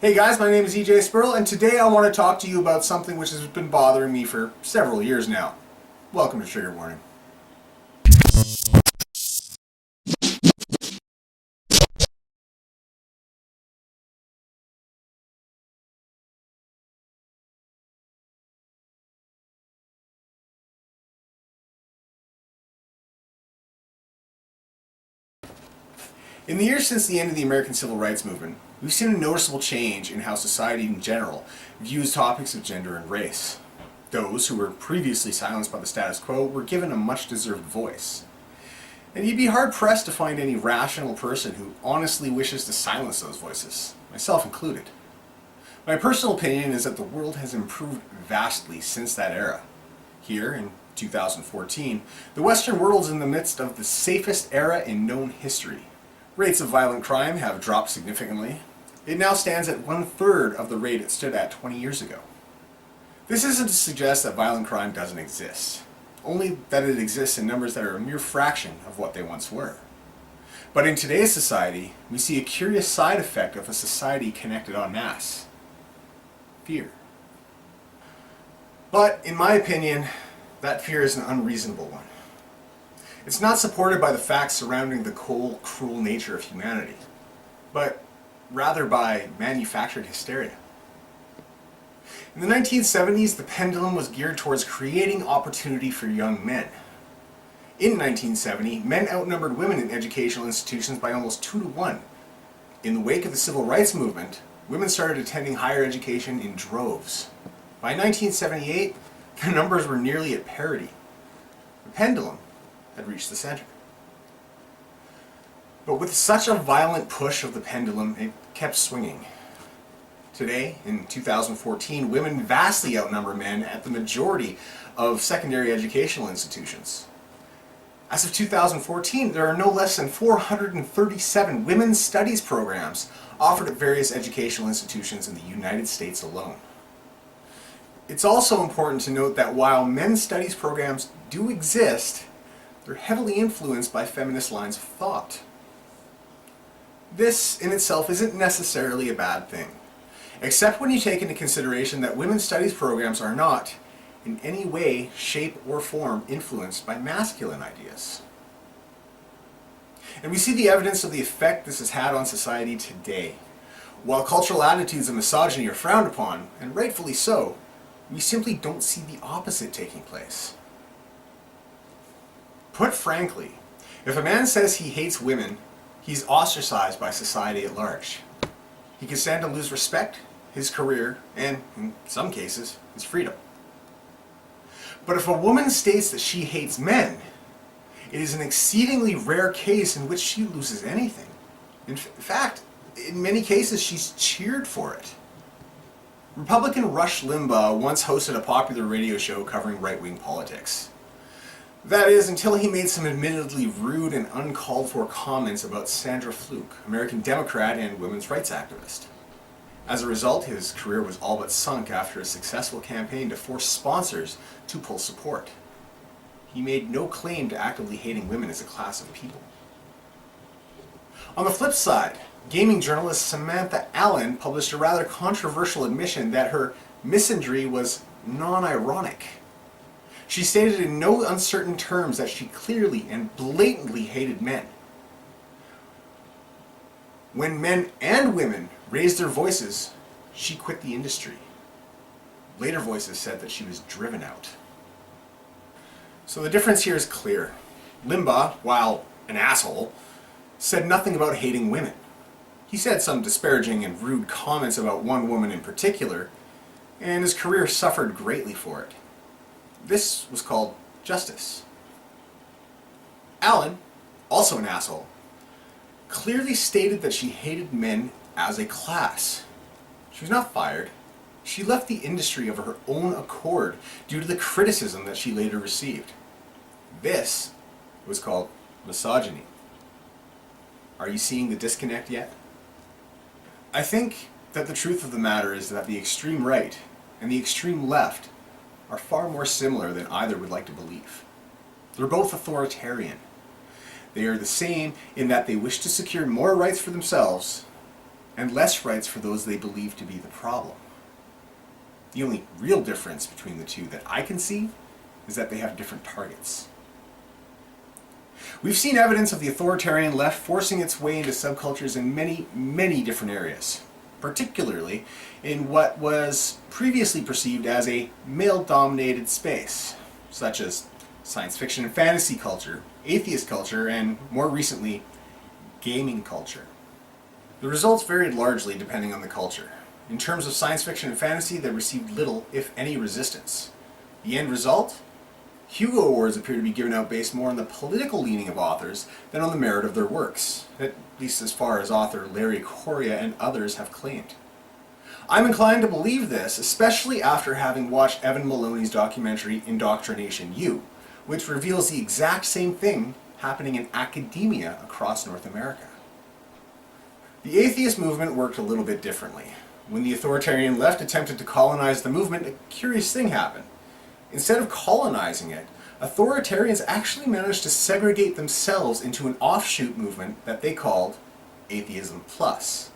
Hey guys, my name is EJ Spurl, and today I want to talk to you about something which has been bothering me for several years now. Welcome to Trigger Warning. In the years since the end of the American Civil Rights Movement, we've seen a noticeable change in how society in general views topics of gender and race. Those who were previously silenced by the status quo were given a much-deserved voice. And you'd be hard-pressed to find any rational person who honestly wishes to silence those voices, myself included. My personal opinion is that the world has improved vastly since that era. Here, in 2014, the Western world is in the midst of the safest era in known history. Rates of violent crime have dropped significantly. It now stands at 1/3 of the rate it stood at 20 years ago. This isn't to suggest that violent crime doesn't exist, only that it exists in numbers that are a mere fraction of what they once were. But in today's society, we see a curious side effect of a society connected en masse: fear. But in my opinion, that fear is an unreasonable one. It's not supported by the facts surrounding the cold, cruel nature of humanity, but rather by manufactured hysteria. In the 1970s, the pendulum was geared towards creating opportunity for young men. In 1970, men outnumbered women in educational institutions by almost 2 to 1. In the wake of the Civil Rights Movement, women started attending higher education in droves. By 1978, the numbers were nearly at parity. The pendulum had reached the center. But with such a violent push of the pendulum, it kept swinging. Today, in 2014, women vastly outnumber men at the majority of secondary educational institutions. As of 2014, there are no less than 437 women's studies programs offered at various educational institutions in the United States alone. It's also important to note that while men's studies programs do exist, they're heavily influenced by feminist lines of thought. This in itself isn't necessarily a bad thing, except when you take into consideration that women's studies programs are not, in any way, shape, or form, influenced by masculine ideas. And we see the evidence of the effect this has had on society today. While cultural attitudes of misogyny are frowned upon, and rightfully so, we simply don't see the opposite taking place. Put frankly, if a man says he hates women, he's ostracized by society at large. He can stand to lose respect, his career, and, in some cases, his freedom. But if a woman states that she hates men, it is an exceedingly rare case in which she loses anything. In fact, in many cases, she's cheered for it. Republican Rush Limbaugh once hosted a popular radio show covering right-wing politics. That is, until he made some admittedly rude and uncalled for comments about Sandra Fluke, American Democrat and women's rights activist. As a result, his career was all but sunk after a successful campaign to force sponsors to pull support. He made no claim to actively hating women as a class of people. On the flip side, gaming journalist Samantha Allen published a rather controversial admission that her misandry was non-ironic. She stated in no uncertain terms that she clearly and blatantly hated men. When men and women raised their voices, she quit the industry. Later voices said that she was driven out. So the difference here is clear. Limbaugh, while an asshole, said nothing about hating women. He said some disparaging and rude comments about one woman in particular, and his career suffered greatly for it. This was called justice. Allen, also an asshole, clearly stated that she hated men as a class. She was not fired. She left the industry of her own accord due to the criticism that she later received. This was called misogyny. Are you seeing the disconnect yet? I think that the truth of the matter is that the extreme right and the extreme left are far more similar than either would like to believe. They're both authoritarian. They are the same in that they wish to secure more rights for themselves and less rights for those they believe to be the problem. The only real difference between the two that I can see is that they have different targets. We've seen evidence of the authoritarian left forcing its way into subcultures in many, many different areas, particularly in what was previously perceived as a male-dominated space, such as science fiction and fantasy culture, atheist culture, and more recently, gaming culture. The results varied largely depending on the culture. In terms of science fiction and fantasy, they received little, if any, resistance. The end result? Hugo Awards appear to be given out based more on the political leaning of authors than on the merit of their works, at least as far as author Larry Correia and others have claimed. I'm inclined to believe this, especially after having watched Evan Maloney's documentary Indoctrination U, which reveals the exact same thing happening in academia across North America. The atheist movement worked a little bit differently. When the authoritarian left attempted to colonize the movement, a curious thing happened. Instead of colonizing it, authoritarians actually managed to segregate themselves into an offshoot movement that they called Atheism Plus.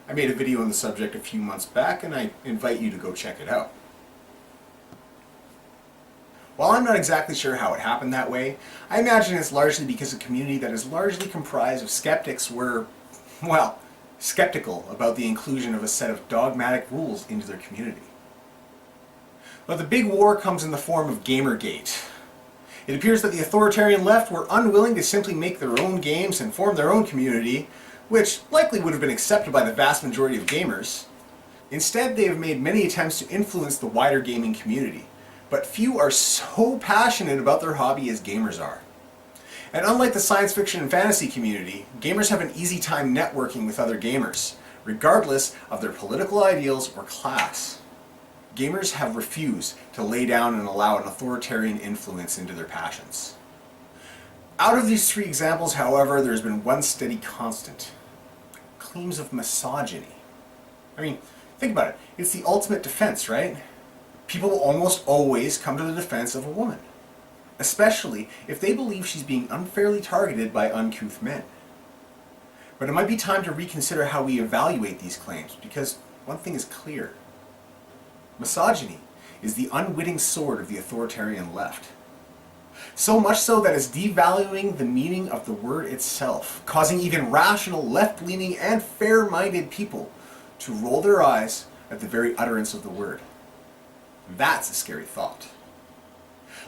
I made a video on the subject a few months back, and I invite you to go check it out. While I'm not exactly sure how it happened that way, I imagine it's largely because a community that is largely comprised of skeptics were, well, skeptical about the inclusion of a set of dogmatic rules into their community. But the big war comes in the form of Gamergate. It appears that the authoritarian left were unwilling to simply make their own games and form their own community, which likely would have been accepted by the vast majority of gamers. Instead, they have made many attempts to influence the wider gaming community, but few are so passionate about their hobby as gamers are. And unlike the science fiction and fantasy community, gamers have an easy time networking with other gamers, regardless of their political ideals or class. Gamers have refused to lay down and allow an authoritarian influence into their passions. Out of these three examples, however, there has been one steady constant: claims of misogyny. I mean, think about it. It's the ultimate defense, right? People will almost always come to the defense of a woman, especially if they believe she's being unfairly targeted by uncouth men. But it might be time to reconsider how we evaluate these claims, because one thing is clear. Misogyny is the unwitting sword of the authoritarian left. So much so that it's devaluing the meaning of the word itself, causing even rational, left-leaning, and fair-minded people to roll their eyes at the very utterance of the word. That's a scary thought.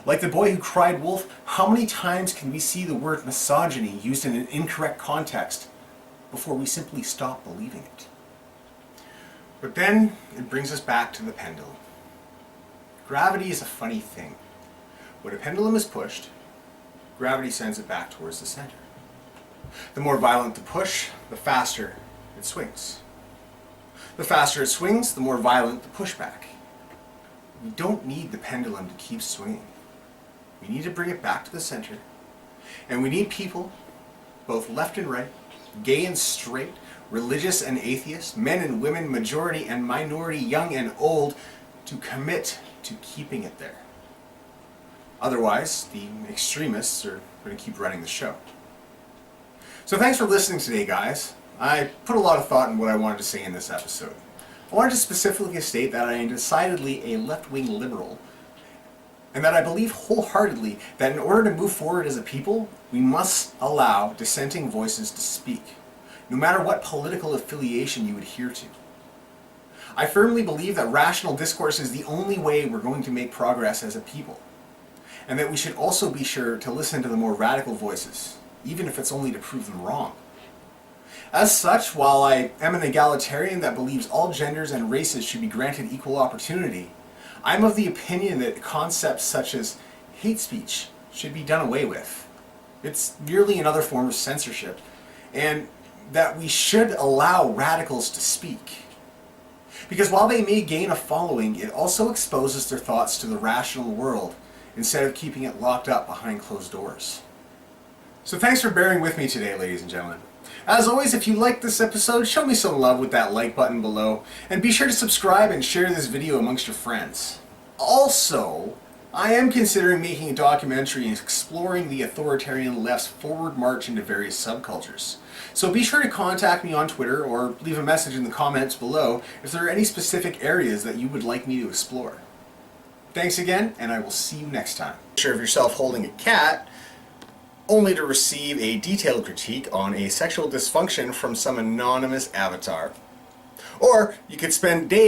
Like the boy who cried wolf, how many times can we see the word misogyny used in an incorrect context before we simply stop believing it? But then it brings us back to the pendulum. Gravity is a funny thing. When a pendulum is pushed, gravity sends it back towards the center. The more violent the push, the faster it swings. The faster it swings, the more violent the pushback. We don't need the pendulum to keep swinging. We need to bring it back to the center. And we need people, both left and right, gay and straight, religious and atheist, men and women, majority and minority, young and old, to commit to keeping it there. Otherwise, the extremists are going to keep running the show. So thanks for listening today, guys. I put a lot of thought in what I wanted to say in this episode. I wanted to specifically state that I am decidedly a left-wing liberal, and that I believe wholeheartedly that in order to move forward as a people, we must allow dissenting voices to speak, no matter what political affiliation you adhere to. I firmly believe that rational discourse is the only way we're going to make progress as a people, and that we should also be sure to listen to the more radical voices, even if it's only to prove them wrong. As such, while I am an egalitarian that believes all genders and races should be granted equal opportunity, I'm of the opinion that concepts such as hate speech should be done away with. It's merely another form of censorship, and that we should allow radicals to speak. Because while they may gain a following, it also exposes their thoughts to the rational world instead of keeping it locked up behind closed doors. So thanks for bearing with me today, ladies and gentlemen. As always, if you liked this episode, show me some love with that like button below, and be sure to subscribe and share this video amongst your friends. Also, I am considering making a documentary exploring the authoritarian left's forward march into various subcultures. So be sure to contact me on Twitter or leave a message in the comments below if there are any specific areas that you would like me to explore. Thanks again, and I will see you next time. Picture of yourself holding a cat, only to receive a detailed critique on a sexual dysfunction from some anonymous avatar. Or you could spend days